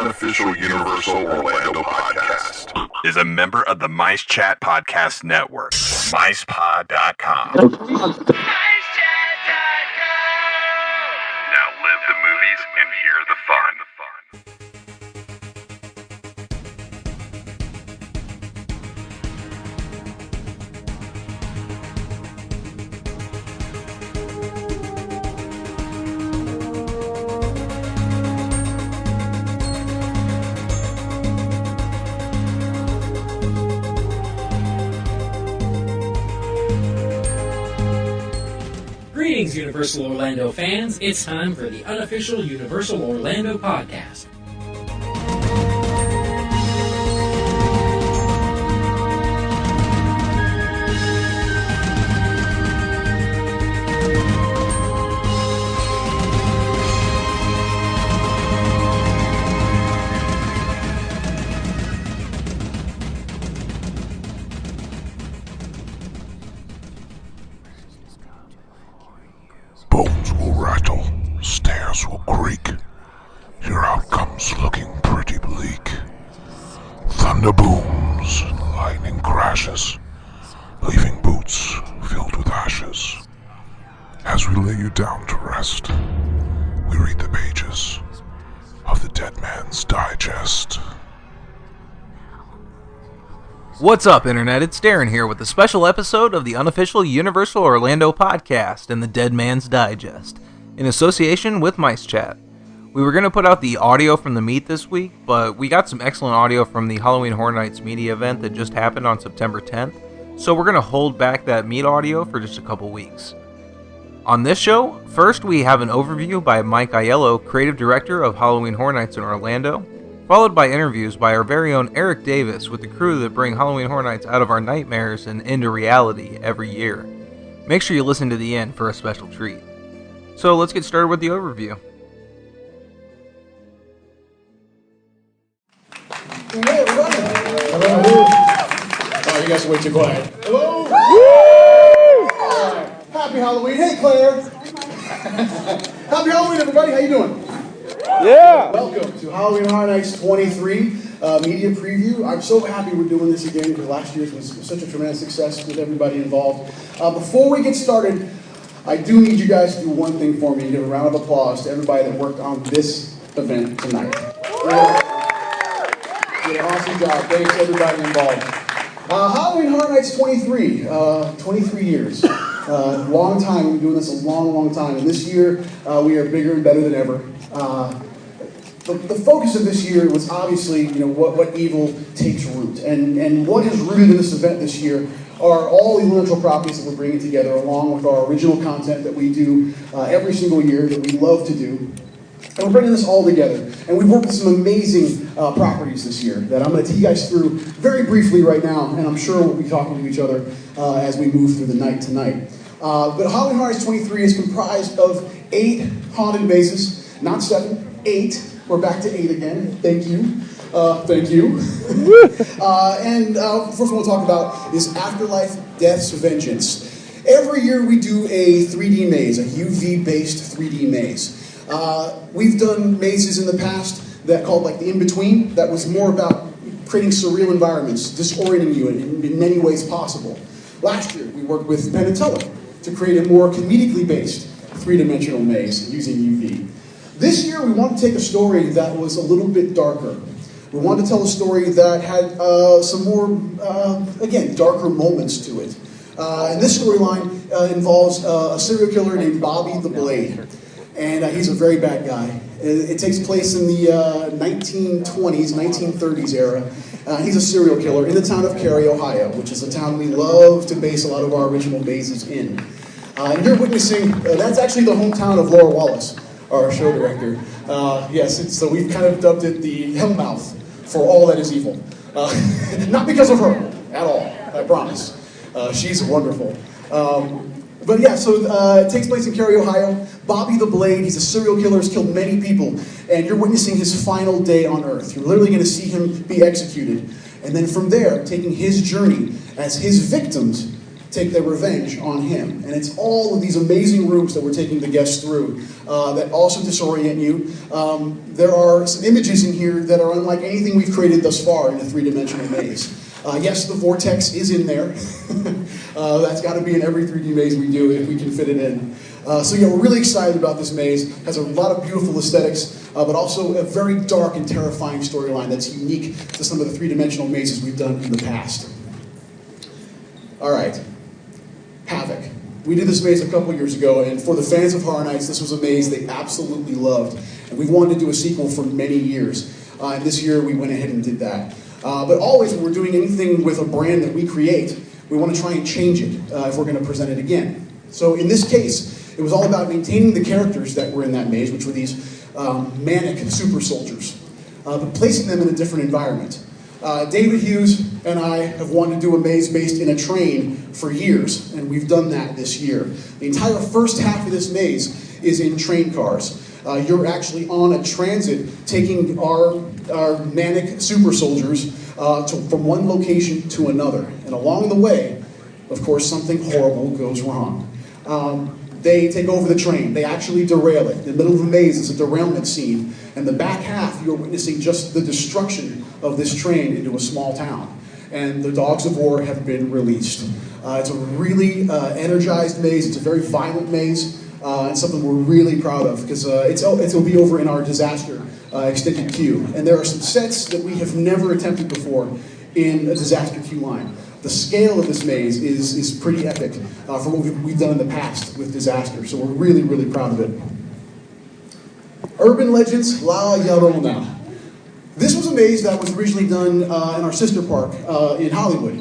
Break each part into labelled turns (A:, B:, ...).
A: unofficial Universal Orlando podcast is a member of the Mice Chat Podcast Network. MicePod.com. Now live the movies and hear the fun.
B: Greetings, Universal Orlando fans. It's time for the unofficial Universal Orlando podcast.
C: Bones will rattle, stairs will creak. Your outcome's looking pretty bleak. Thunder booms, lightning crashes, leaving boots filled with ashes. As we lay you down to rest, we read the pages of the Dead Man's Digest.
D: What's up, Internet? It's Darren here with a special episode of the unofficial Universal Orlando podcast and the Dead Man's Digest, in association with Mice Chat. We were going to put out the audio from the meet this week, but we got some excellent audio from the Halloween Horror Nights media event that just happened on September 10th, so we're going to hold back that meet audio for just a couple weeks. On this show, first we have an overview by Mike Aiello, creative director of Halloween Horror Nights in Orlando, followed by interviews by our very own Eric Davis with the crew that bring Halloween Horror Nights out of our nightmares and into reality every year. Make sure you listen to the end for a special treat. So let's get started with the overview.
E: Hey everybody! Hello! Oh, you guys are way too quiet. Hello! Right. Happy Halloween! Hey Claire! Happy Halloween, everybody! How you doing? Yeah! Welcome to Halloween Horror Nights 23 media preview. I'm so happy we're doing this again because last year's was such a tremendous success with everybody involved. Before we get started, I do need you guys to do one thing for me and give a round of applause to everybody that worked on this event tonight. Did an awesome job. Thanks to everybody involved. Halloween Horror Nights 23, 23 years. Long time. We've been doing this a long, long time. And this year, we are bigger and better than ever. The focus of this year was obviously, what evil takes root. And what is rooted in this event this year are all the intellectual properties that we're bringing together, along with our original content that we do every single year that we love to do. And we're bringing this all together. And we've worked with some amazing properties this year that I'm going to take you guys through very briefly right now, and I'm sure we'll be talking to each other as we move through the night tonight. But Halloween Horror Nights 23 is comprised of 8 haunted mazes, not 7, 8. We're back to 8 again. Thank you. Thank you. And first one we'll talk about is Afterlife, Death's Vengeance. Every year we do a 3D maze, a UV-based 3D maze. We've done mazes in the past that called like the In-Between, that was more about creating surreal environments, disorienting you in many ways possible. Last year we worked with Penn and Teller to create a more comedically based 3-dimensional maze using UV. This year we want to take a story that was a little bit darker. We wanted to tell a story that had some more, again, darker moments to it. And this storyline involves a serial killer named Bobby the Blade. And he's a very bad guy. It takes place in the 1920s, 1930s era. He's a serial killer in the town of Cary, Ohio, which is a town we love to base a lot of our original mazes in. And you're witnessing, that's actually the hometown of Laura Wallace, our show director. Yes, so we've kind of dubbed it the Hellmouth for all that is evil. Not because of her, at all, I promise. She's wonderful. But yeah, so it takes place in Cary, Ohio. Bobby the Blade, he's a serial killer, has killed many people, and you're witnessing his final day on Earth. You're literally going to see him be executed. And then from there, taking his journey as his victims take their revenge on him. And it's all of these amazing rooms that we're taking the guests through that also disorient you. There are some images in here that are unlike anything we've created thus far in a three-dimensional maze. Yes, the vortex is in there. That's got to be in every 3D maze we do if we can fit it in. So yeah, we're really excited about this maze. It has a lot of beautiful aesthetics, but also a very dark and terrifying storyline that's unique to some of the three-dimensional mazes we've done in the past. All right, Havoc. We did this maze a couple years ago, and for the fans of Horror Nights, this was a maze they absolutely loved. And we wanted to do a sequel for many years. And this year, we went ahead and did that. But always, when we're doing anything with a brand that we create, we want to try and change it if we're going to present it again. So in this case, it was all about maintaining the characters that were in that maze, which were these manic super soldiers, but placing them in a different environment. David Hughes and I have wanted to do a maze based in a train for years, and we've done that this year. The entire first half of this maze is in train cars. You're actually on a transit taking our manic super soldiers from one location to another. And along the way, of course, something horrible goes wrong. They take over the train. They actually derail it. In the middle of the maze is a derailment scene. And the back half, you're witnessing just the destruction of this train into a small town. And the Dogs of War have been released. It's a really energized maze. It's a very violent maze. And something we're really proud of, because it'll be over in our disaster extended queue. And there are some sets that we have never attempted before in a disaster queue line. The scale of this maze is pretty epic from what we've done in the past with disaster. So we're really, really proud of it. Urban Legends La Llorona. This was a maze that was originally done in our sister park in Hollywood.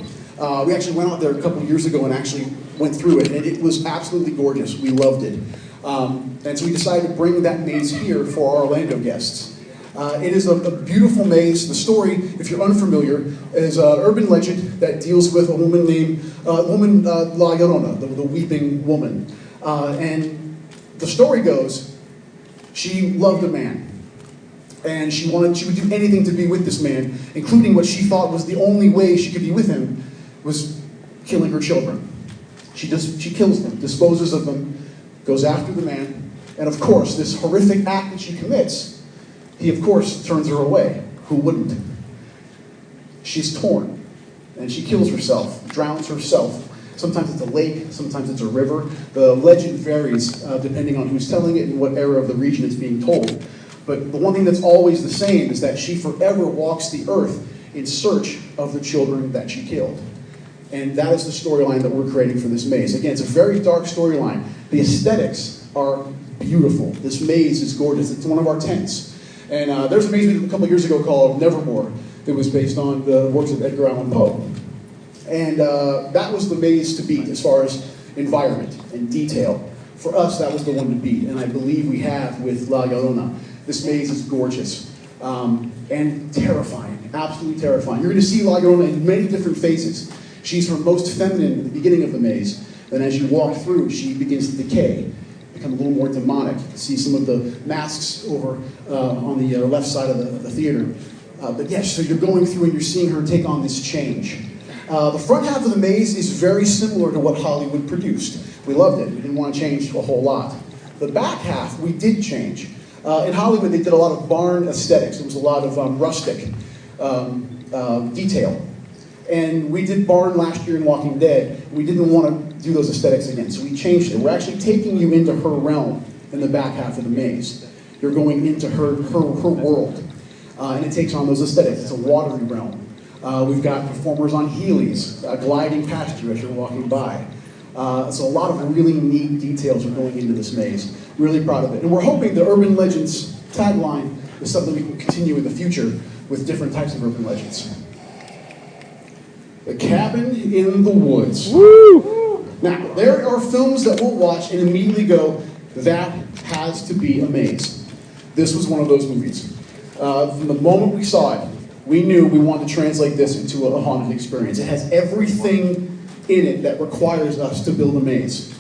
E: We actually went out there a couple years ago and actually went through it, and it was absolutely gorgeous. We loved it. And so we decided to bring that maze here for our Orlando guests. It is a beautiful maze. The story, if you're unfamiliar, is an urban legend that deals with a woman named La Llorona, the weeping woman. And the story goes, she loved a man. And she would do anything to be with this man, including what she thought was the only way she could be with him, was killing her children. She kills them, disposes of them, goes after the man, and of course, this horrific act that she commits, he of course turns her away. Who wouldn't? She's torn, and she kills herself, drowns herself. Sometimes it's a lake, sometimes it's a river. The legend varies depending on who's telling it and what era of the region it's being told. But the one thing that's always the same is that she forever walks the earth in search of the children that she killed. And that is the storyline that we're creating for this maze. Again, it's a very dark storyline. The aesthetics are beautiful. This maze is gorgeous. It's one of our tents. And there's a maze we did a couple years ago called Nevermore that was based on the works of Edgar Allan Poe. And that was the maze to beat as far as environment and detail. For us, that was the one to beat. And I believe we have with La Llorona. This maze is gorgeous and terrifying, absolutely terrifying. You're going to see La Llorona in many different phases. She's her most feminine at the beginning of the maze. Then as you walk through, she begins to decay, become a little more demonic. You can see some of the masks over on the left side of the theater. But yes, so you're going through and you're seeing her take on this change. The front half of the maze is very similar to what Hollywood produced. We loved it. We didn't want to change a whole lot. The back half, we did change. In Hollywood, they did a lot of barn aesthetics. There was a lot of rustic detail. And we did barn last year in Walking Dead. We didn't want to do those aesthetics again, so we changed it. We're actually taking you into her realm in the back half of the maze. You're going into her world. And it takes on those aesthetics. It's a watery realm. We've got performers on Heelys, gliding past you as you're walking by. So a lot of really neat details are going into this maze. Really proud of it. And we're hoping the Urban Legends tagline is something we can continue in the future with different types of urban legends. The Cabin in the Woods. Woo! Now, there are films that we'll watch and immediately go, that has to be a maze. This was one of those movies. From the moment we saw it, we knew we wanted to translate this into a haunted experience. It has everything in it that requires us to build a maze.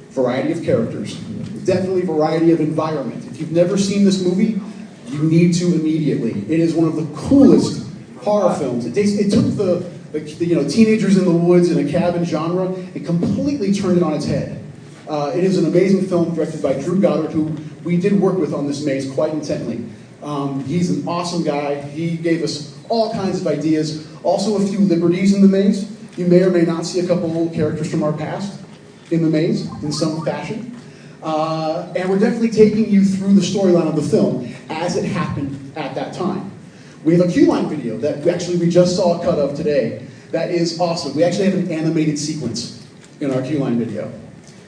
E: Variety of characters. Definitely variety of environment. If you've never seen this movie, you need to immediately. It is one of the coolest horror films. It took teenagers in the woods in a cabin genre, and completely turned it on its head. It is an amazing film directed by Drew Goddard, who we did work with on this maze quite intently. He's an awesome guy. He gave us all kinds of ideas, also a few liberties in the maze. You may or may not see a couple old characters from our past in the maze in some fashion. And we're definitely taking you through the storyline of the film as it happened at that time. We have a Q-line video that we just saw a cut of today. That is awesome. We actually have an animated sequence in our Q-line video.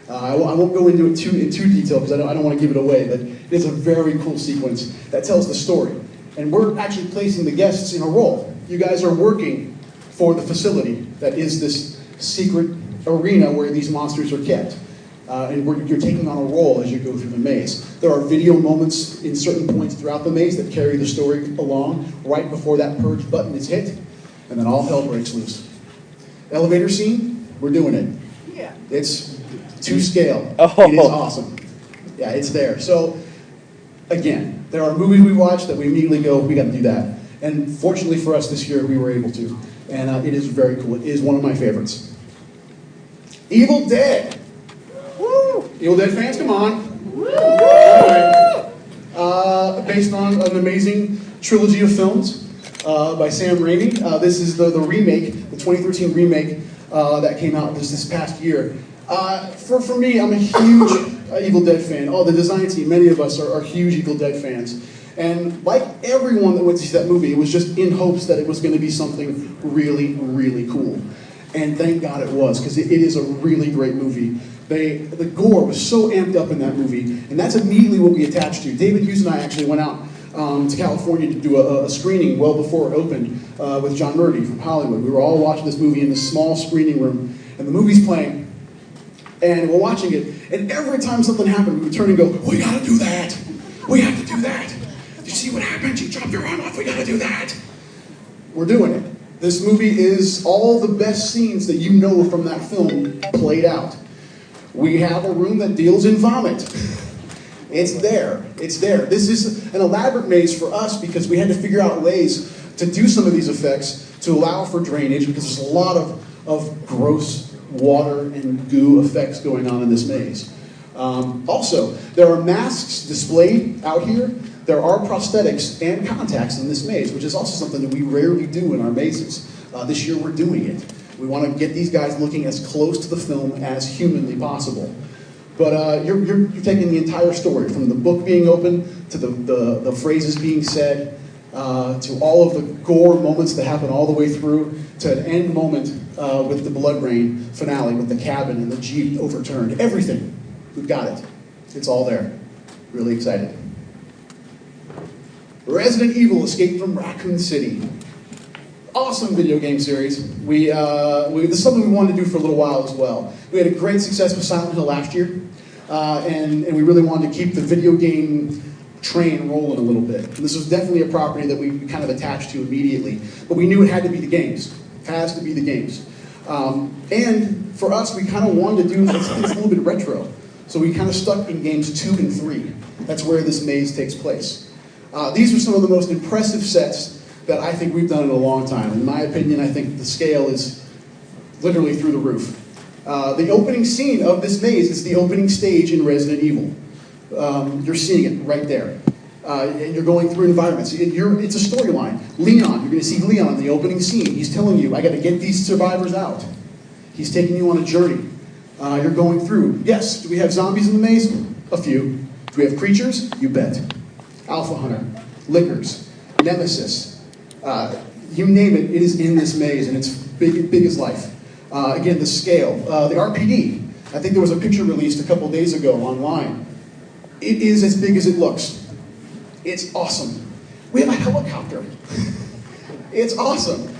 E: I won't go into it in too detail because I don't want to give it away, but it's a very cool sequence that tells the story. And we're actually placing the guests in a role. You guys are working for the facility that is this secret arena where these monsters are kept. And you're taking on a role as you go through the maze. There are video moments in certain points throughout the maze that carry the story along right before that purge button is hit, and then all hell breaks loose. Elevator scene, we're doing it. Yeah. It's to scale. Oh. It is awesome. Yeah, it's there. So, again, there are movies we watch that we immediately go, we got to do that. And fortunately for us this year, we were able to. And it is very cool. It is one of my favorites. Evil Dead. Woo! Evil Dead fans, come on. Woo! Based on an amazing trilogy of films by Sam Raimi. This is the remake, the 2013 remake that came out this past year. For me, I'm a huge Evil Dead fan. The design team, many of us are huge Evil Dead fans. And like everyone that went to see that movie, it was just in hopes that it was going to be something really, really cool. And thank God it was, because it is a really great movie. The gore was so amped up in that movie, and that's immediately what we attached to. David Hughes and I actually went out to California to do a screening well before it opened with John Murdy from Hollywood. We were all watching this movie in this small screening room, and the movie's playing, and we're watching it, and every time something happened, we would turn and go, we gotta do that! We have to do that! Did you see what happened? She dropped her arm off, we gotta do that! We're doing it. This movie is all the best scenes that you know from that film played out. We have a room that deals in vomit. It's there. It's there. This is an elaborate maze for us because we had to figure out ways to do some of these effects to allow for drainage, because there's a lot of gross water and goo effects going on in this maze. Also, there are masks displayed out here. There are prosthetics and contacts in this maze, which is also something that we rarely do in our mazes. This year we're doing it. We want to get these guys looking as close to the film as humanly possible. But you're taking the entire story, from the book being open, to the phrases being said, to all of the gore moments that happen all the way through, to an end moment with the blood rain finale, with the cabin and the Jeep overturned. Everything. We've got it. It's all there. Really excited. Resident Evil: Escape from Raccoon City. Awesome video game series. This is something we wanted to do for a little while as well. We had a great success with Silent Hill last year, and we really wanted to keep the video game train rolling a little bit. And this was definitely a property that we kind of attached to immediately, but we knew it had to be the games. It has to be the games. And for us, we kind of wanted to do it's a little bit retro. So we kind of stuck in games 2 and 3. That's where this maze takes place. These are some of the most impressive sets that I think we've done in a long time. In my opinion, I think the scale is literally through the roof. The opening scene of this maze is the opening stage in Resident Evil. You're seeing it right there. And you're going through environments. It's a storyline. Leon, you're going to see Leon in the opening scene. He's telling you, I got to get these survivors out. He's taking you on a journey. You're going through. Yes, do we have zombies in the maze? A few. Do we have creatures? You bet. Alpha Hunter, Lickers, Nemesis, you name it, it is in this maze, and it's big as life. Again, the scale. The RPD, I think there was a picture released a couple days ago online. It is as big as it looks. It's awesome. We have a helicopter. It's awesome.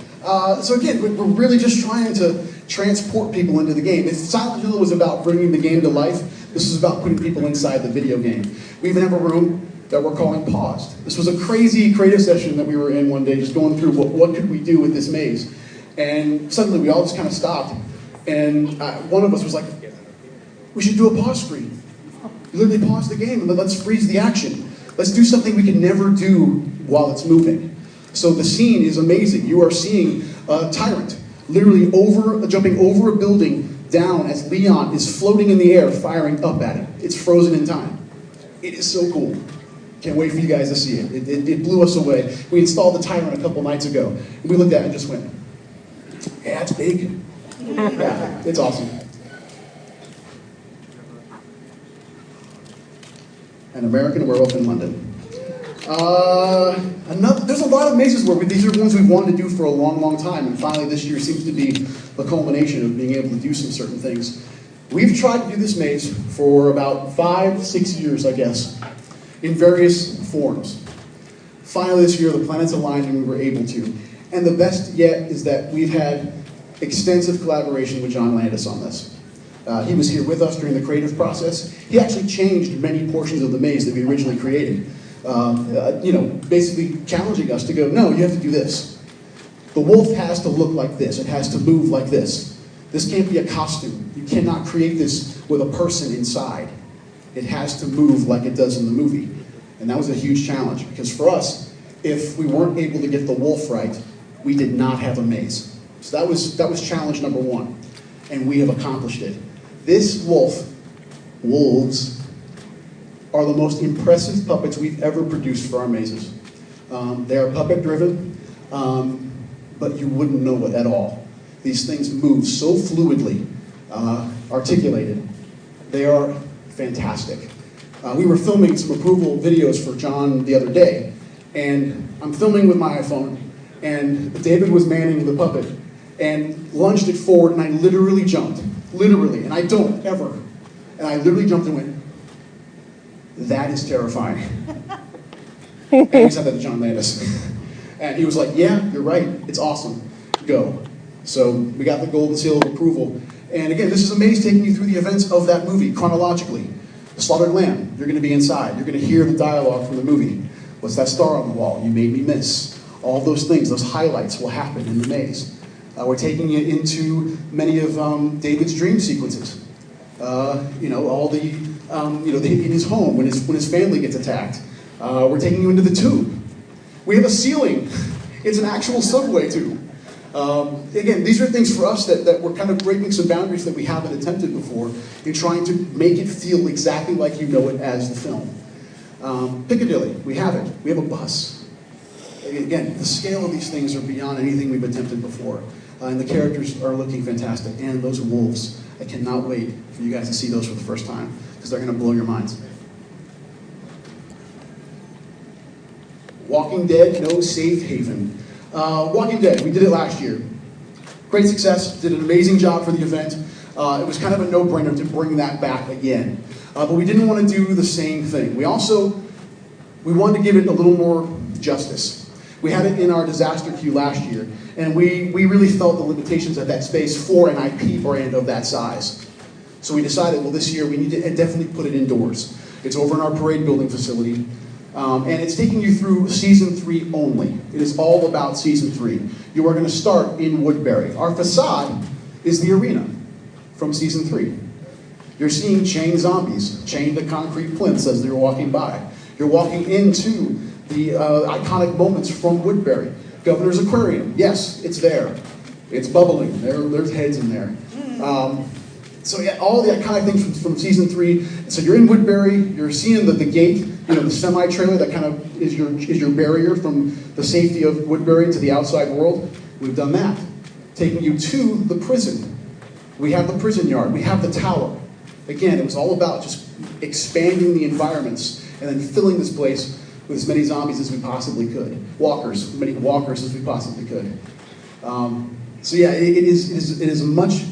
E: So again, we're really just trying to transport people into the game. If Silent Hill was about bringing the game to life, this is about putting people inside the video game. We even have a room that we're calling Paused. This was a crazy creative session that we were in one day, just going through what could we do with this maze. And suddenly we all just kind of stopped, and one of us was like, we should do a pause screen. You literally pause the game and then let's freeze the action. Let's do something we can never do while it's moving. So the scene is amazing. You are seeing Tyrant, literally jumping over a building down as Leon is floating in the air, firing up at it. It's frozen in time. It is so cool. Can't wait for you guys to see it. It blew us away. We installed the Tyrant a couple nights ago, and we looked at it and just went, yeah, it's big. Yeah, it's awesome. An American Werewolf in London. There's a lot of mazes where these are ones we've wanted to do for a long, long time, and finally this year seems to be the culmination of being able to do some certain things. We've tried to do this maze for about 5-6 years, I guess, in various forms. Finally this year, the planets aligned and we were able to. And the best yet is that we've had extensive collaboration with John Landis on this. He was here with us during the creative process. He actually changed many portions of the maze that we originally created. Basically challenging us to go, no, you have to do this. The wolf has to look like this. It has to move like this. This can't be a costume. You cannot create this with a person inside. It has to move like it does in the movie. And that was a huge challenge, because for us, if we weren't able to get the wolf right, we did not have a maze. So that was challenge number one, and we have accomplished it. This wolves, are the most impressive puppets we've ever produced for our mazes. They are puppet driven, but you wouldn't know it at all. These things move so fluidly, articulated. They are fantastic. We were filming some approval videos for John the other day, and I'm filming with my iPhone, and David was manning the puppet, and lunged it forward, and I literally jumped. Literally, and I don't ever. And I literally jumped and went, that is terrifying. And we said that to John Landis. And he was like, yeah, you're right, it's awesome, go. So we got the golden seal of approval. And again, this is a maze taking you through the events of that movie, chronologically. The slaughtered lamb, you're gonna be inside. You're gonna hear the dialogue from the movie. What's that star on the wall? You made me miss. All those things, those highlights will happen in the maze. We're taking you into many of David's dream sequences. In his home, when his family gets attacked. We're taking you into the tube. We have a ceiling. It's an actual subway tube. Again, these are things for us that we're kind of breaking some boundaries that we haven't attempted before in trying to make it feel exactly like you know it as the film. Piccadilly, we have it. We have a bus. Again, the scale of these things are beyond anything we've attempted before. And the characters are looking fantastic. And those wolves, I cannot wait for you guys to see those for the first time, because they're going to blow your minds. Walking Dead, no safe haven. Walking Dead, we did it last year. Great success, did an amazing job for the event. It was kind of a no-brainer to bring that back again. But we didn't want to do the same thing. We wanted to give it a little more justice. We had it in our disaster queue last year, and we really felt the limitations of that space for an IP brand of that size. So we decided, well, this year we need to definitely put it indoors. It's over in our parade building facility, and it's taking you through season 3 only. It is all about season 3. You are going to start in Woodbury. Our facade is the arena from season 3. You're seeing chained zombies, chained to concrete plinths as they're walking by. You're walking into the iconic moments from Woodbury. Governor's Aquarium, yes, it's there. It's bubbling, there's heads in there. So yeah, all the iconic things from season 3. So you're in Woodbury, you're seeing the gate, the semi-trailer that kind of is your barrier from the safety of Woodbury to the outside world. We've done that. Taking you to the prison. We have the prison yard, we have the tower. Again, it was all about just expanding the environments and then filling this place with as many zombies as we possibly could. Walkers, as many walkers as we possibly could. So yeah, it is a much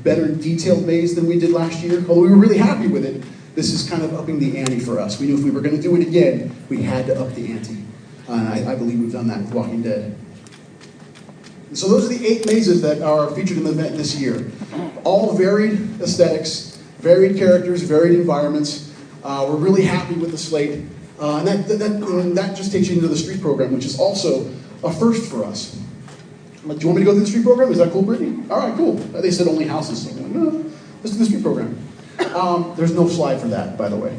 E: better detailed maze than we did last year. Although we were really happy with it, this is kind of upping the ante for us. We knew if we were going to do it again, we had to up the ante. I believe we've done that with Walking Dead. So those are the 8 mazes that are featured in the event this year. All varied aesthetics, varied characters, varied environments. We're really happy with the slate. And that just takes you into the street program, which is also a first for us. Like, do you want me to go through the street program? Is that cool, Brittany? All right, cool. They said only houses, so I'm like, no, let's do the street program. There's no slide for that, by the way.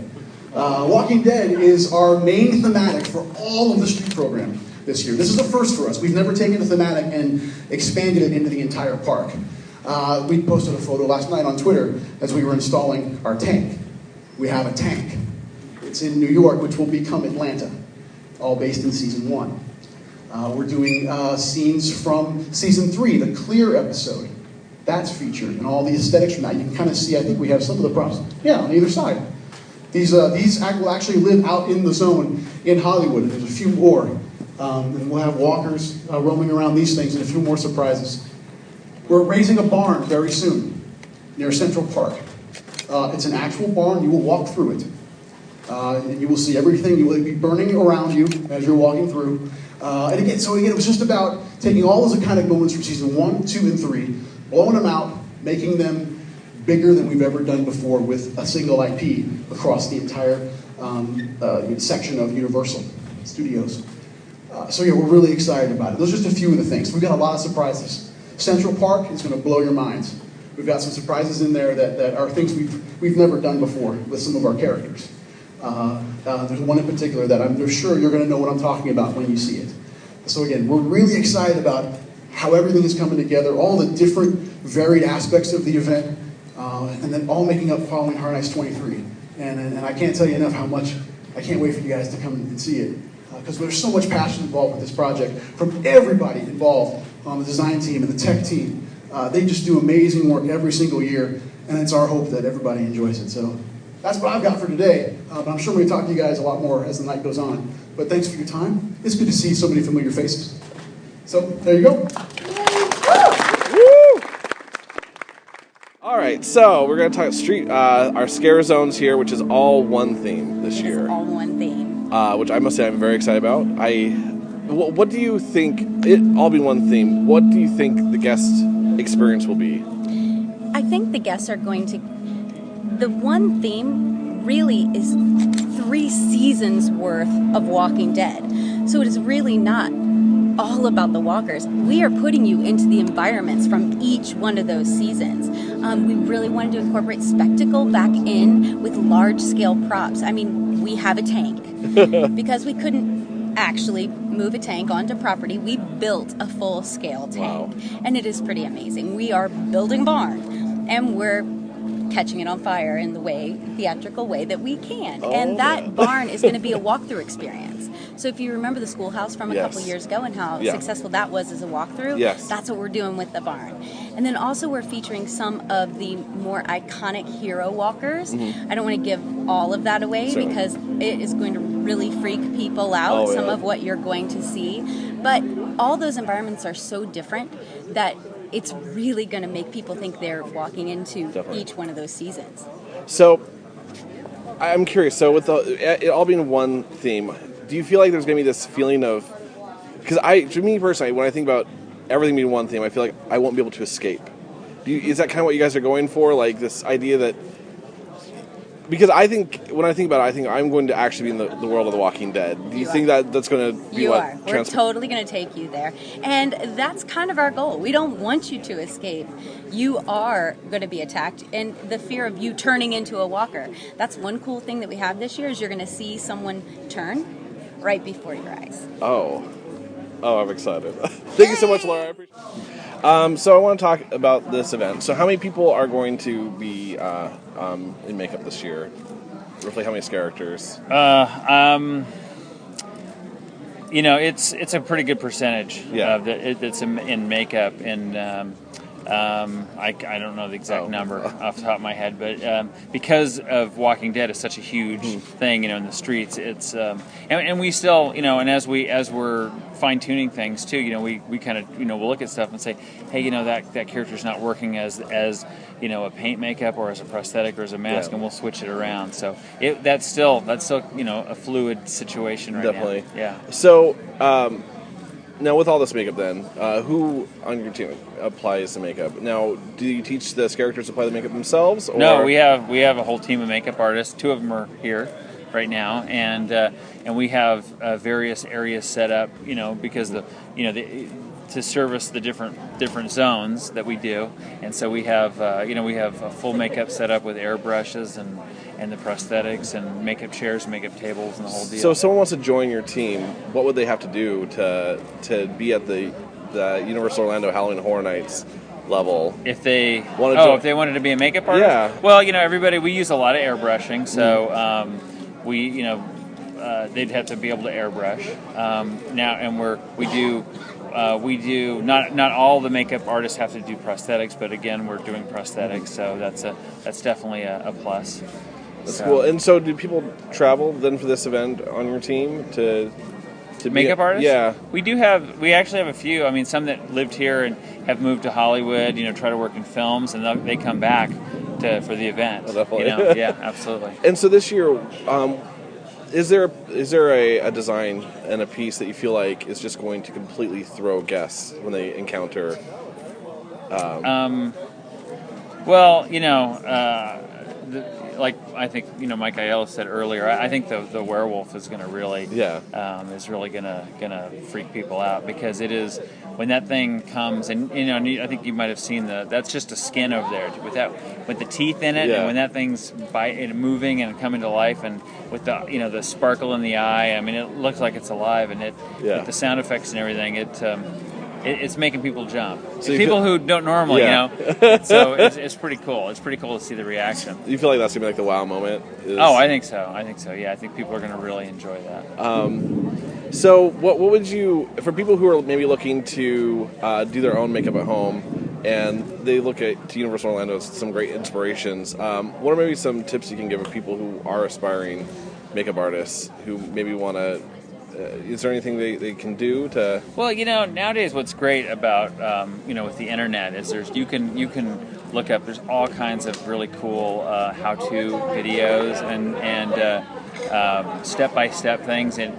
E: Walking Dead is our main thematic for all of the street program. this year. This is a first for us. We've never taken a thematic and expanded it into the entire park. We posted a photo last night on Twitter as we were installing our tank. We have a tank. It's in New York, which will become Atlanta, all based in season 1. We're doing scenes from season 3, the Clear episode. That's featured, and all the aesthetics from that. You can kind of see, I think we have some of the props. Yeah, on either side. These will actually live out in the zone in Hollywood, and there's a few more. And we'll have walkers roaming around these things and a few more surprises. We're raising a barn very soon near Central Park. It's an actual barn. You will walk through it. And you will see everything. You will be burning around you as you're walking through. And again, it was just about taking all those iconic moments from season 1, 2, and 3, blowing them out, making them bigger than we've ever done before with a single IP across the entire section of Universal Studios. We're really excited about it. Those are just a few of the things. We've got a lot of surprises. Central Park is going to blow your minds. We've got some surprises in there that are things we've never done before with some of our characters. There's one in particular that I'm sure you're going to know what I'm talking about when you see it. So again, we're really excited about how everything is coming together, all the different varied aspects of the event, and then all making up Halloween Horror Nights 23. And I can't tell you enough how much I can't wait for you guys to come and see it. Because there's so much passion involved with this project from everybody involved on the design team and the tech team. They just do amazing work every single year, and it's our hope that everybody enjoys it. So that's what I've got for today. But I'm sure we're going to talk to you guys a lot more as the night goes on. But thanks for your time. It's good to see so many familiar faces. So there you go.
F: All right, so we're going to talk our scare zones here, which is all one theme this year.
G: It is all one theme.
F: Which I must say I'm very excited about. What do you think, it all being one theme, what do you think the guest experience will be?
G: I think the guests are going to... The one theme really is 3 seasons worth of Walking Dead. So it is really not all about the walkers. We are putting you into the environments from each one of those seasons. We really wanted to incorporate spectacle back in with large-scale props. I mean, we have a tank. Because we couldn't actually move a tank onto property, we built a full-scale tank. Wow. And it is pretty amazing. We are building a barn, and we're catching it on fire in the theatrical way that we can. And that barn is going to be a walkthrough experience. So if you remember the schoolhouse from a couple years ago and how successful that was as a walkthrough, that's what we're doing with the barn. And then also we're featuring some of the more iconic hero walkers. I don't want to give all of that away because it is going to really freak people out, some of what you're going to see. But all those environments are so different that it's really going to make people think they're walking into each one of those seasons. So,
F: I'm curious, so with it all being one theme, do you feel like there's going to be this feeling of... Because to me personally, when I think about everything being one theme, I feel like I won't be able to escape. Is that kind of what you guys are going for? Like this idea that... Because when I think about it, I think I'm going to actually be in the world of The Walking Dead. Do you think that's going to be
G: We're totally going to take you there. And that's kind of our goal. We don't want you to escape. You are going to be attacked. And the fear of you turning into a walker. That's one cool thing that we have this year is you're going to see someone turn right before your eyes.
F: Oh, I'm excited. Thank you so much, Laura. I appreciate it. So I want to talk about this event. So how many people are going to be in makeup this year? Roughly how many characters?
H: It's a pretty good percentage. That's in makeup, and I don't know the exact number off the top of my head, but because of Walking Dead is such a huge thing, in the streets, it's and we still, and as we're fine tuning things too, we kind of we'll look at stuff and say, hey, that character's not working as a paint makeup or as a prosthetic or as a mask, and we'll switch it around. So that's still a fluid situation right
F: Definitely.
H: now. Yeah.
F: So. Now, with all this makeup then, who on your team applies the makeup? Now, do you teach the characters to apply the makeup themselves? Or?
H: No, we have a whole team of makeup artists. 2 of them are here right now, and we have various areas set up, because to service the different zones that we do, and so we have a full makeup set up with airbrushes the prosthetics and makeup chairs, makeup tables, and the whole deal.
F: So if someone wants to join your team, what would they have to do to be at the Universal Orlando Halloween Horror Nights level?
H: If they if they wanted to be a makeup artist,
F: yeah.
H: Well, everybody, we use a lot of airbrushing, so they'd have to be able to airbrush now, and we do not all the makeup artists have to do prosthetics, but again, we're doing prosthetics, so that's definitely a plus.
F: That's cool. And so, do people travel then for this event on your team to
H: makeup artists?
F: Yeah,
H: we actually have a few. I mean, some that lived here and have moved to Hollywood, try to work in films, and they come back for the event.
F: Oh, definitely.
H: Yeah, absolutely.
F: And so this year, is there a design and a piece that you feel like is just going to completely throw guests when they encounter?
H: Like I think Mike Aiello said earlier, I think the werewolf is going to really gonna freak people out, because it is when that thing comes, and I think you might have seen that's just a skin over there with the teeth in it, and when that thing's moving and coming to life, and with the sparkle in the eye, I mean it looks like it's alive, and with the sound effects and everything, it's making people jump. So people who don't normally, so it's pretty cool. It's pretty cool to see the reaction.
F: You feel like that's gonna be like the wow moment?
H: Oh, I think so. Yeah, I think people are gonna really enjoy that.
F: So what would you, for people who are maybe looking to do their own makeup at home, and they look to Universal Orlando as some great inspirations, what are maybe some tips you can give of people who are aspiring makeup artists who maybe want to? Is there anything they can do to? Well,
H: nowadays what's great about with the internet is you can look up. There's all kinds of really cool how-to videos and step-by-step things and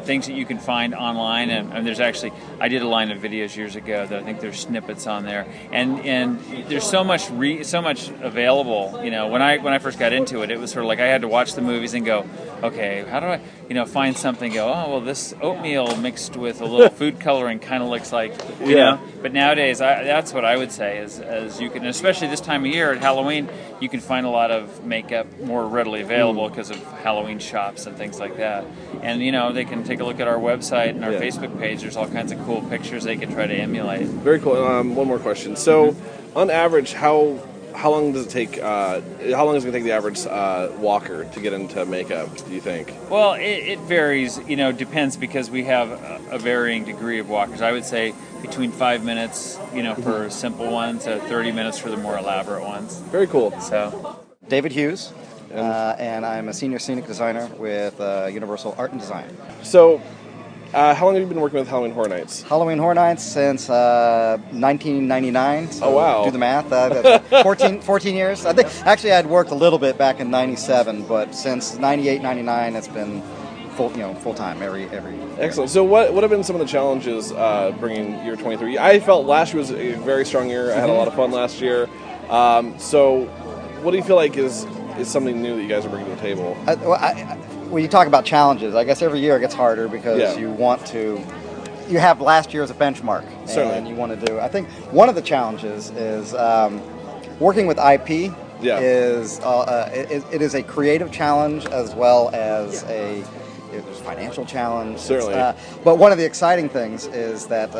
H: things that you can find online. And there's actually, I did a line of videos years ago that I think there's snippets on there, and there's so much available. When I first got into it, it was sort of like I had to watch the movies and go, okay, how do I find something? Go, oh well, this oatmeal mixed with a little food coloring kind of looks like you know. But nowadays, that's what I would say is you can, especially this time of year at Halloween, you can find a lot of makeup more readily available because of Halloween shops and things like that. And they can take a look at our website and our Facebook page. There's all kinds of cool pictures they can try to emulate.
F: Very cool. One more question. So, on average, how long does it take? How long is it going to take the average walker to get into makeup, do you think?
H: Well, it varies. Depends, because we have a varying degree of walkers. I would say between 5 minutes, for simple ones, to 30 minutes for the more elaborate ones.
F: Very cool.
H: So,
I: David Hughes, and I'm a senior scenic designer with Universal Art and Design.
F: So, how long have you been working with Halloween Horror Nights?
I: Halloween Horror Nights since 1999. So
F: oh, wow.
I: Do the math. 14 years. I think actually I'd worked a little bit back in 97, but since 98, 99, it's been full time every year.
F: Excellent. So what have been some of the challenges bringing year 23? I felt last year was a very strong year. I had a lot of fun last year. So what do you feel like is something new that you guys are bringing to the table?
I: When you talk about challenges, I guess every year it gets harder because you have last year as a benchmark.
F: Certainly.
I: And you want to do. I think one of the challenges is working with IP.
F: Yeah.
I: It is a creative challenge as well as a financial challenge.
F: Certainly.
I: But one of the exciting things is that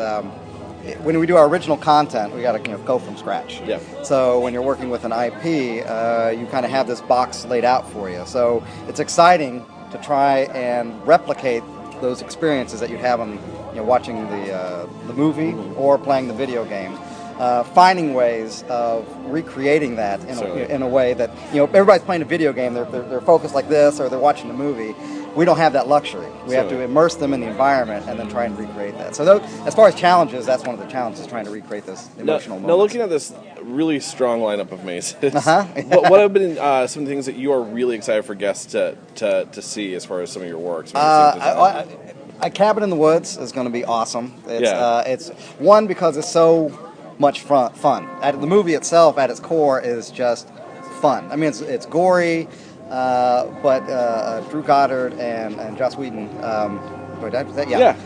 I: when we do our original content, we got to go from scratch.
F: Yeah.
I: So when you're working with an IP, you kind of have this box laid out for you. So it's exciting to try and replicate those experiences that you'd have on watching the movie or playing the video game. Finding ways of recreating that in a way that everybody's playing a video game. They're focused like this, or they're watching a movie. We don't have that luxury. We have to immerse them in the environment and then try and recreate that. So as far as challenges, that's one of the challenges, trying to recreate this emotional moment.
F: Now, looking at this really strong lineup of mazes, what have been some things that you are really excited for guests to see as far as some of your work?
I: A Cabin in the Woods is going to be awesome. It's one, because it's so much fun. The movie itself, at its core, is just fun. I mean, it's gory, but Drew Goddard and Joss Whedon Wait, did I say? Yeah.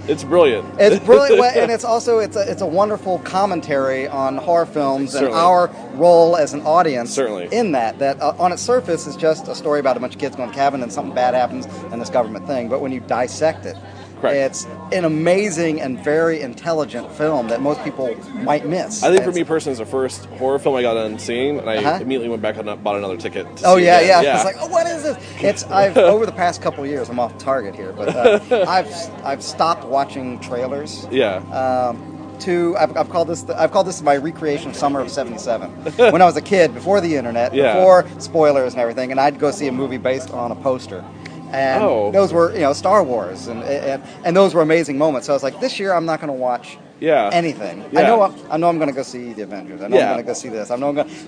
F: It's brilliant.
I: It's brilliant, and it's also it's a wonderful commentary on horror films
F: Certainly.
I: and our role as an audience.
F: Certainly.
I: In that on its surface is just a story about a bunch of kids going to cabin and something bad happens and this government thing. But when you dissect it, it's an amazing and very intelligent film that most people might miss.
F: I think for me personally, it's the first horror film I got done seeing, and I immediately went back and bought another ticket to see it.
I: Yeah. It's like, what is this? I've over the past couple of years, I'm off target here, but I've stopped watching trailers. I've called this my recreation of summer of '77. When I was a kid, before the internet, before spoilers and everything, and I'd go see a movie based on a poster. And those were, Star Wars, and those were amazing moments. So I was like, this year I'm not going to watch anything. I know I'm going to go see the Avengers. I know I'm going to go see this.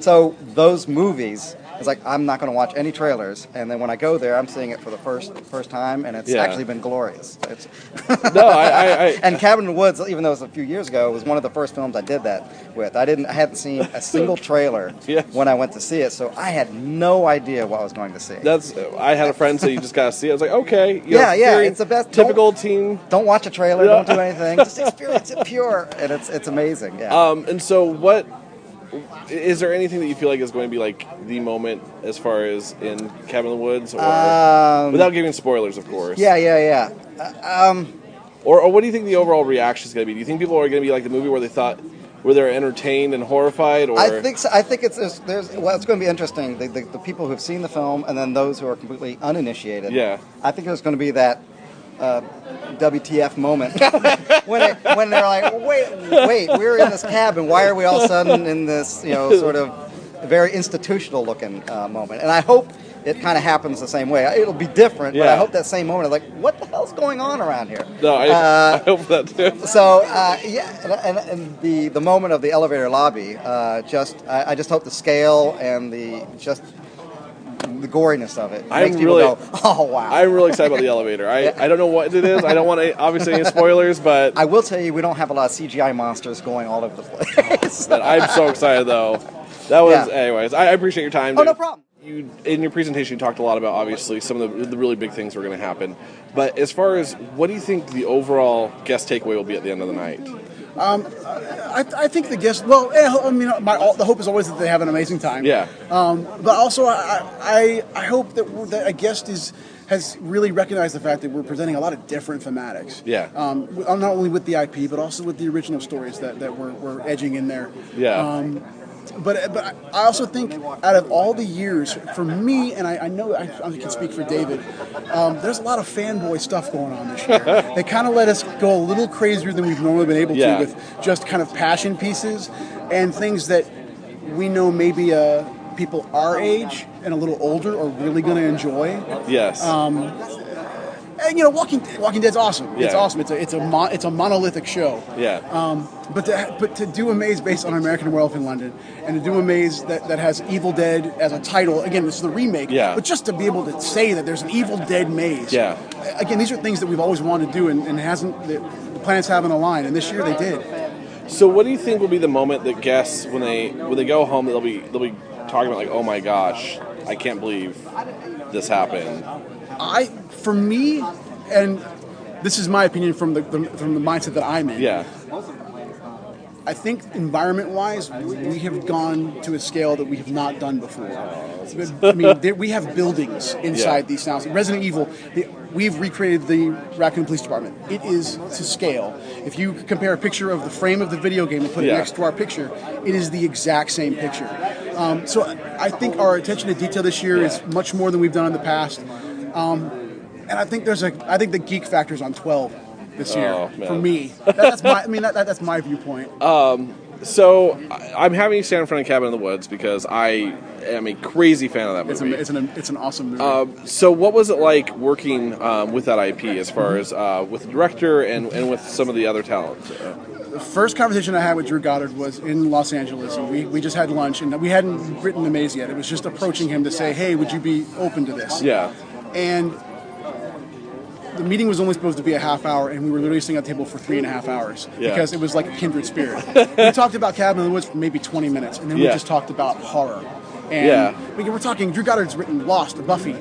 I: So those movies, it's like I'm not going to watch any trailers. And then when I go there, I'm seeing it for the first time, and it's actually been glorious. And Cabin in the Woods, even though it was a few years ago, was one of the first films I did that with. I hadn't seen a single trailer when I went to see it, so I had no idea what I was going to see.
F: I had a friend say you just got to see it. I was like, okay,
I: it's the best.
F: Typical teen.
I: Don't watch a trailer. Don't do anything. Just experience it pure, and it's amazing. Yeah.
F: And so what? Is there anything that you feel like is going to be like the moment as far as in Cabin in the Woods, or without giving spoilers, of course?
I: Yeah.
F: Or what do you think the overall reaction is going to be? Do you think people are going to be like the movie where they're entertained and horrified? Or
I: I think so. I think it's going to be interesting. The people who've seen the film and then those who are completely uninitiated.
F: Yeah.
I: I think there's going to be that WTF moment when they're like, wait, we're in this cabin. Why are we all of a sudden in this, sort of very institutional looking moment? And I hope it kind of happens the same way. It'll be different, but I hope that same moment, like, what the hell's going on around here?
F: No, I hope that too.
I: So, and the moment of the elevator lobby, I just hope the scale and the goriness of it makes people go, oh, wow.
F: I'm really excited about the elevator. I don't know what it is. I don't want to, obviously, any spoilers, but...
I: I will tell you, we don't have a lot of CGI monsters going all over the place.
F: I'm so excited, though. That was, anyways, I appreciate your time.
I: Oh, no problem.
F: In your presentation, you talked a lot about, obviously, some of the really big things that are going to happen. But as far as, what do you think the overall guest takeaway will be at the end of the night?
E: I think the guests. Well, the hope is always that they have an amazing time. Yeah. But also, I hope that a guest has really recognized the fact that we're presenting a lot of different thematics. Yeah. Not only with the IP, but also with the original stories that we're edging in there. Yeah. But I also think out of all the years, for me, and I know I can speak for David, there's a lot of fanboy stuff going on this year. They kind of let us go a little crazier than we've normally been able to with just kind of passion pieces and things that we know maybe people our age and a little older are really going to enjoy. Yes. And Walking Dead's awesome. Yeah. It's awesome. It's a monolithic show. Yeah. But to do a maze based on American Werewolf in London, and to do a maze that has Evil Dead as a title, again, this is the remake. Yeah. But just to be able to say that there's an Evil Dead maze. Yeah. Again, these are things that we've always wanted to do, and the planets haven't aligned, and this year they did.
F: So, what do you think will be the moment that guests, when they go home, they'll be talking about, like, oh my gosh, I can't believe this happened?
E: For me, and this is my opinion from the mindset that I'm in. Yeah. I think environment-wise, we have gone to a scale that we have not done before. I mean, we have buildings inside these towns. Resident Evil, we've recreated the Raccoon Police Department. It is to scale. If you compare a picture of the frame of the video game and put it next to our picture, it is the exact same picture. So I think our attention to detail this year is much more than we've done in the past. And I think the geek factor's on 12 this year for me. That's my viewpoint.
F: So I'm having you stand in front of Cabin in the Woods because I am a crazy fan of that movie.
E: It's an awesome movie.
F: So what was it like working with that IP as far as with the director and with some of the other talent?
E: The first conversation I had with Drew Goddard was in Los Angeles, and we just had lunch, and we hadn't written the maze yet. It was just approaching him to say, hey, would you be open to this? Yeah. And the meeting was only supposed to be a half hour, and we were literally sitting at the table for 3.5 hours because it was like a kindred spirit. We talked about Cabin in the Woods for maybe 20 minutes, and then we just talked about horror. And we're talking, Drew Goddard's written Lost, Buffy.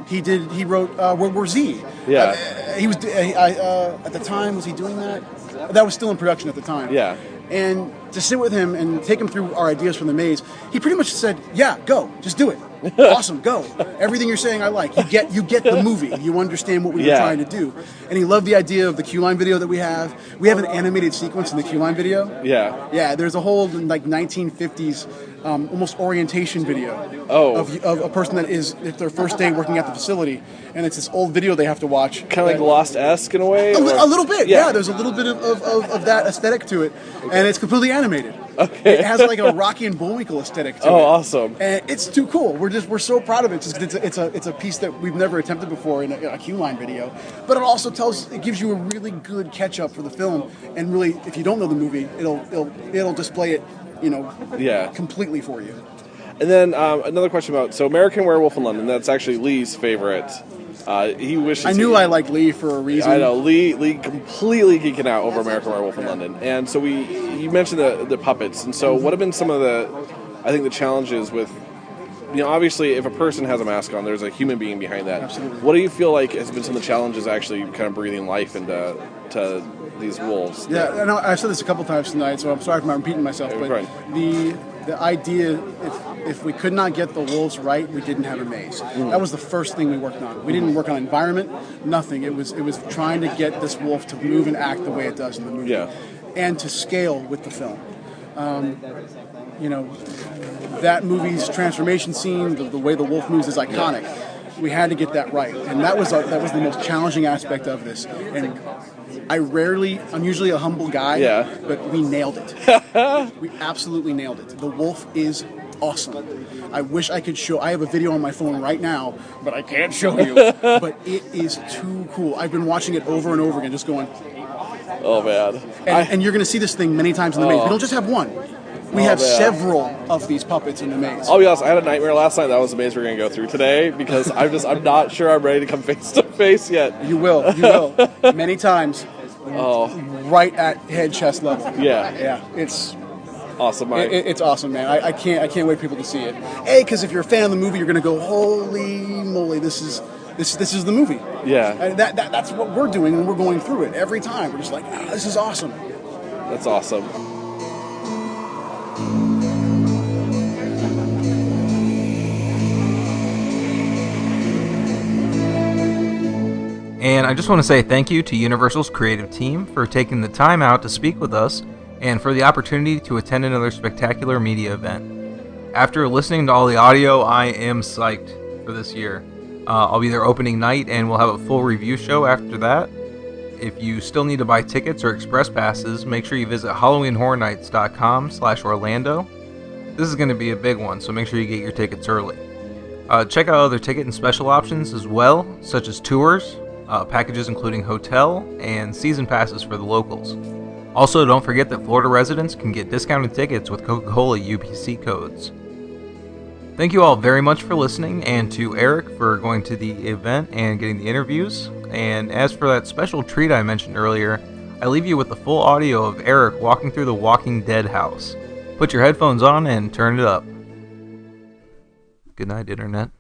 E: He wrote World War Z. He was at the time, was he doing that? That was still in production at the time.
F: Yeah.
E: And to sit with him and take him through our ideas from the maze, he pretty much said, "Yeah, go, just do it. Awesome, go. Everything you're saying, I like. You get the movie. You understand what we were trying to do." And he loved the idea of the Q-Line video that we have. We have an animated sequence in the Q-Line video. Yeah. There's a whole 1950s almost orientation video of a person that is it's their first day working at the facility, and it's this old video they have to watch.
F: Kind of like Lost-esque in a way.
E: A little bit. Yeah. There's a little bit of that aesthetic to it, and it's completely animated.
F: Okay.
E: It has like a Rocky and Bullwinkle aesthetic to it.
F: Oh, awesome!
E: And it's too cool. We're so proud of it. It's a piece that we've never attempted before in a Q-Line video. But it also gives you a really good catch up for the film. And really, if you don't know the movie, it'll display it, completely for you.
F: And then another question about American Werewolf in London. That's actually Lee's favorite. He wishes.
E: I knew I liked Lee for a reason.
F: I know Lee completely geeking out over American Werewolf in London, and so you mentioned the puppets, and so what have been some of the challenges with, obviously if a person has a mask on, there's a human being behind that.
E: Absolutely.
F: What do you feel like has been some of the challenges actually kind of breathing life into these wolves?
E: Yeah, I know I've said this a couple times tonight, so I'm sorry if I'm repeating myself, but the idea, if we could not get the wolves right, we didn't have a maze. That was the first thing we worked on. We didn't work on environment, nothing. It was trying to get this wolf to move and act the way it does in the movie, and to scale with the film. That movie's transformation scene, the way the wolf moves, is iconic. We had to get that right, and that was the most challenging aspect of this. And I'm usually a humble guy, but we nailed it. We absolutely nailed it. The wolf is awesome. I wish I could show. I have a video on my phone right now, but I can't show you. But it is too cool. I've been watching it over and over again, just going.
F: Oh man!
E: And you're going to see this thing many times in the maze. We don't just have one. We have several of these puppets in the maze.
F: I'll be honest, I had a nightmare last night. That was the maze we're going to go through today because I'm not sure I'm ready to come face to face yet.
E: You will. Many times. Right at head chest level. Yeah. It's
F: awesome.
E: It's awesome, man. I can't wait for people to see it. Because if you're a fan of the movie, you're going to go, holy moly, this is the movie.
F: Yeah.
E: And that's what we're doing when we're going through it every time. We're just like, this is awesome.
F: That's awesome.
D: And I just want to say thank you to Universal's creative team for taking the time out to speak with us and for the opportunity to attend another spectacular media event. After listening to all the audio, I am psyched for this year. I'll be there opening night and we'll have a full review show after that. If you still need to buy tickets or express passes, make sure you visit HalloweenHorrorNights.com/Orlando. This is going to be a big one, so make sure you get your tickets early. Check out other ticket and special options as well, such as tours, packages including hotel, and season passes for the locals. Also, don't forget that Florida residents can get discounted tickets with Coca-Cola UPC codes. Thank you all very much for listening, and to Eric for going to the event and getting the interviews. And as for that special treat I mentioned earlier, I leave you with the full audio of Eric walking through the Walking Dead house. Put your headphones on and turn it up. Good night, Internet.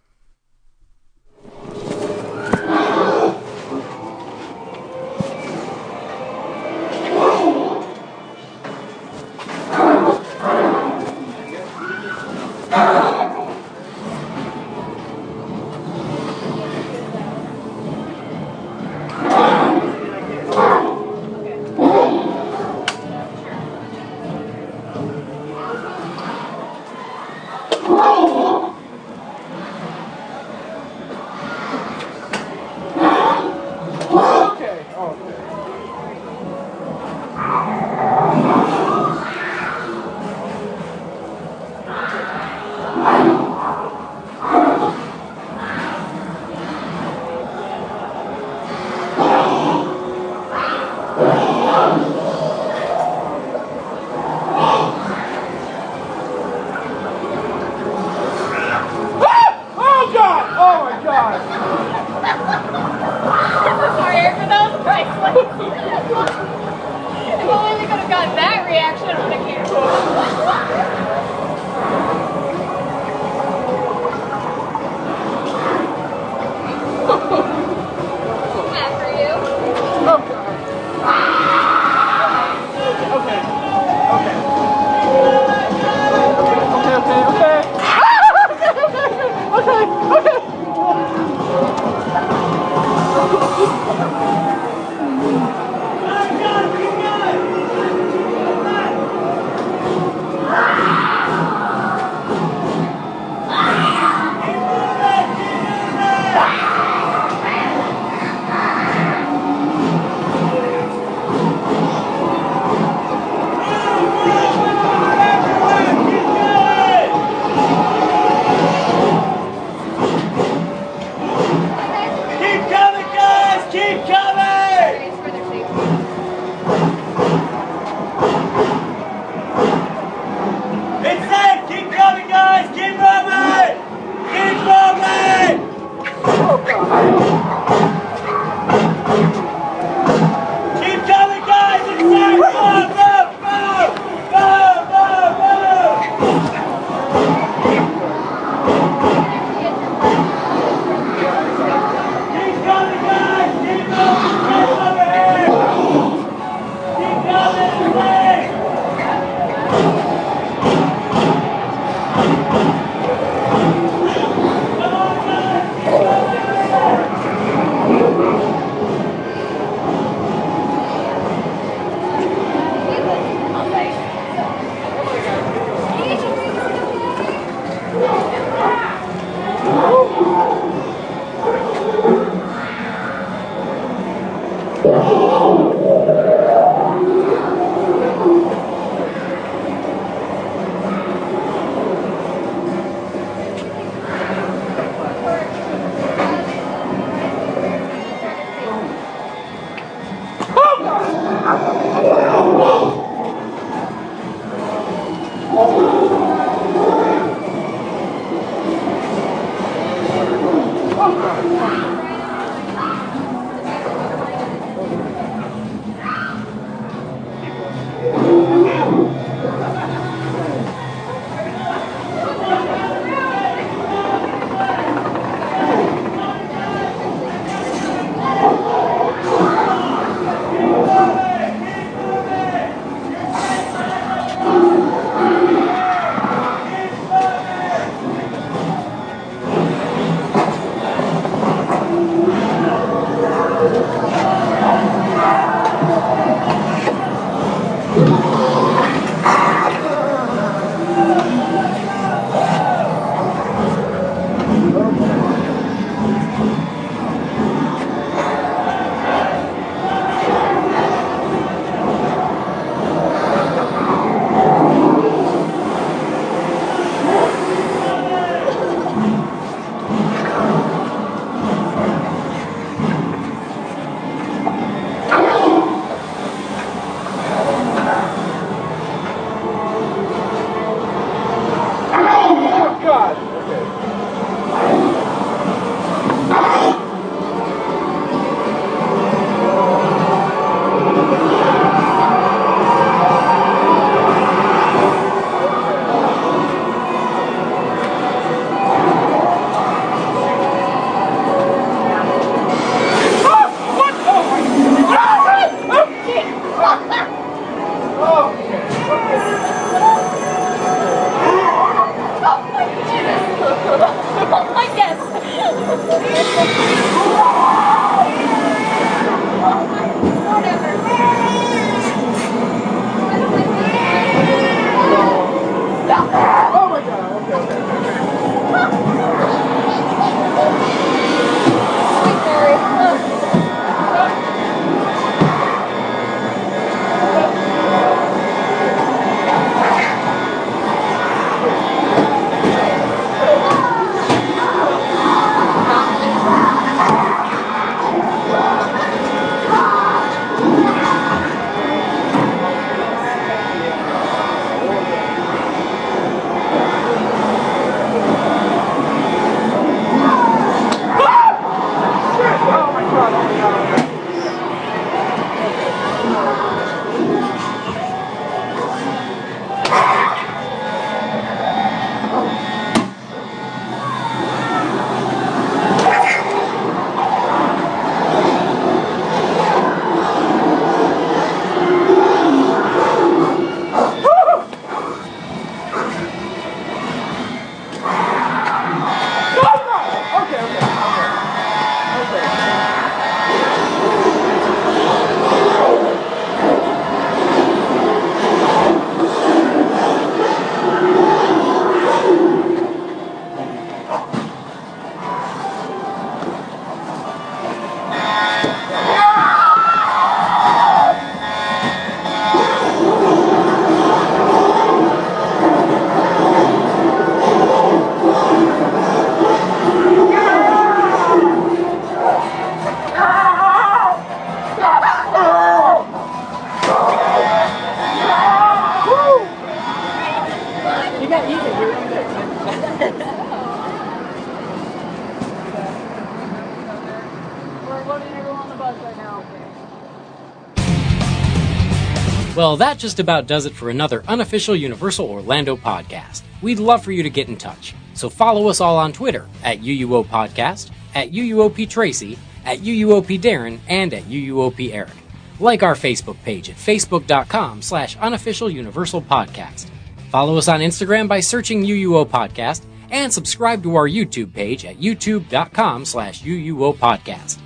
B: Well, that just about does it for another unofficial Universal Orlando podcast. We'd love for you to get in touch, so follow us all on Twitter at UUO Podcast, at UUOP Tracy, at UUOP Darren, and at UUOP Eric. Like our Facebook page at facebook.com/unofficial Universal Podcast. Follow us on Instagram by searching UUO Podcast, and subscribe to our YouTube page at youtube.com/UUO Podcast.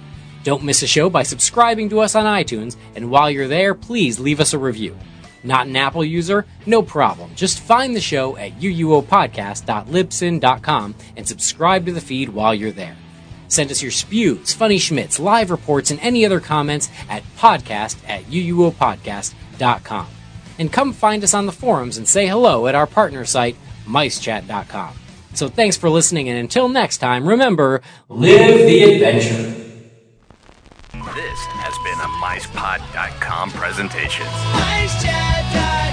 B: Don't miss a show by subscribing to us on iTunes, and while you're there, please leave us a review. Not an Apple user? No problem. Just find the show at uuopodcast.libsyn.com and subscribe to the feed while you're there. Send us your spews, funny schmits, live reports, and any other comments at podcast@uuopodcast.com. And come find us on the forums and say hello at our partner site, micechat.com. So thanks for listening, and until next time, remember, live the adventure.
A: This has been a MicePod.com presentations.
J: MiceChat.com.